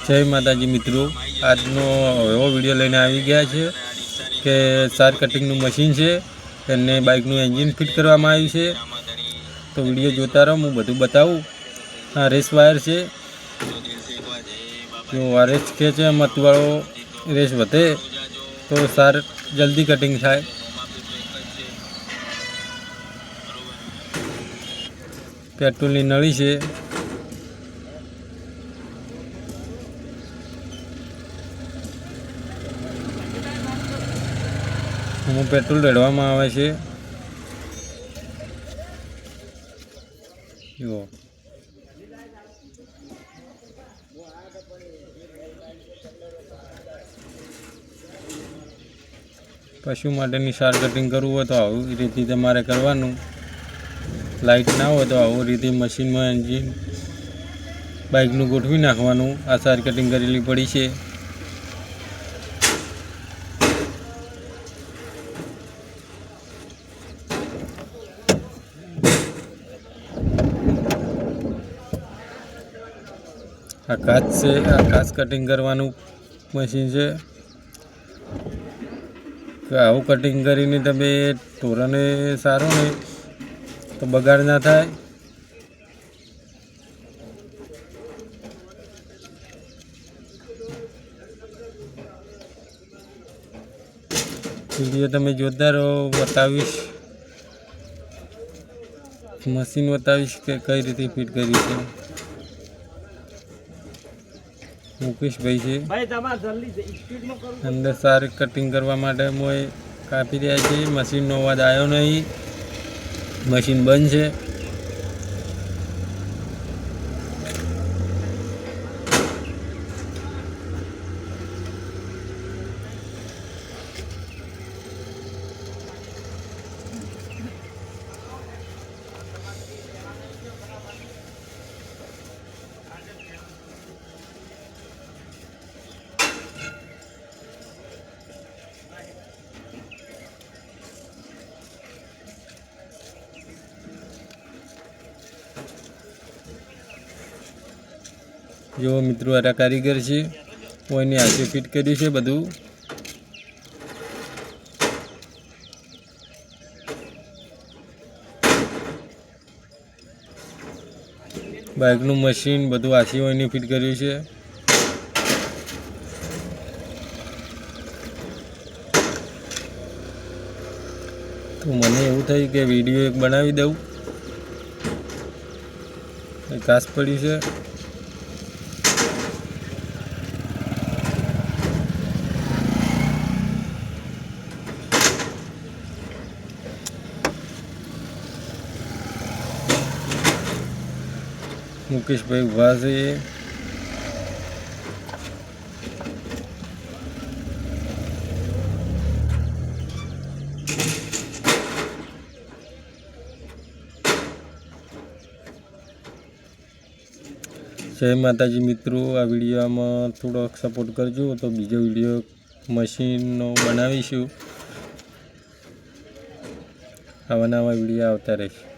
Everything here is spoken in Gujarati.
जय माताजी मित्रों, આજનો એવો વિડીયો લઈને આવી ગયા છે કે સાર કટિંગનું મશીન છે એને બાઇકનું એન્જિન ફિટ કરવામાં આવ્યું છે। તો વિડીયો જોતા રહો, હું બધું બતાવું। આ રેસ વાયર છે, જો આ રેસ ખેંચે મતવાળો રેસ વધે તો સાર જલ્દી કટિંગ થાય। પેટ્રોલની નળી છે, હું પેટ્રોલ રેડવામાં આવે છે। જો પશુ માટેની સાર કટિંગ કરવું હોય તો આવી રીતે તમારે કરવાનું। લાઇટ ના હોય તો આવી રીતે મશીનમાં એન્જિન બાઇકનું ગોઠવી નાખવાનું। આ સાર કટિંગ કરેલી પડી છે। આ કાચ છે, આ કાચ કટિંગ કરવાનું મશીન છે કે આવું કટિંગ કરીને તમે ઢોરાને સારો ને તો બગાડ ના થાય। વિડીયો તમે જોતા રહો, બતાવીશ મશીન બતાવીશ કે કઈ રીતે ફિટ કરી છે। मुकेश भाई से अंदर सारे कटिंग करवा माटे मोय कापी रह्या छे। मशीन नो अवाज आयो नहीं, मशीन बंद है। जो मित्रों आ कारीगर है कोईने हाथे फिट कर्यु छे बधु। बाइकनु मशीन बधु हाथे होईने फिट कर्यु छे। तो मने एवुं थयुं के विडियो एक बनावी दऊं। घास पड़ी है, मुकेश भाई उभा छे। जय माताजी मित्रों, आ विडियो में थोड़ा सपोर्ट करजो तो बीजो विडियो मशीन बनावीशुं। आवा नवा विडियो आवता रहेशे।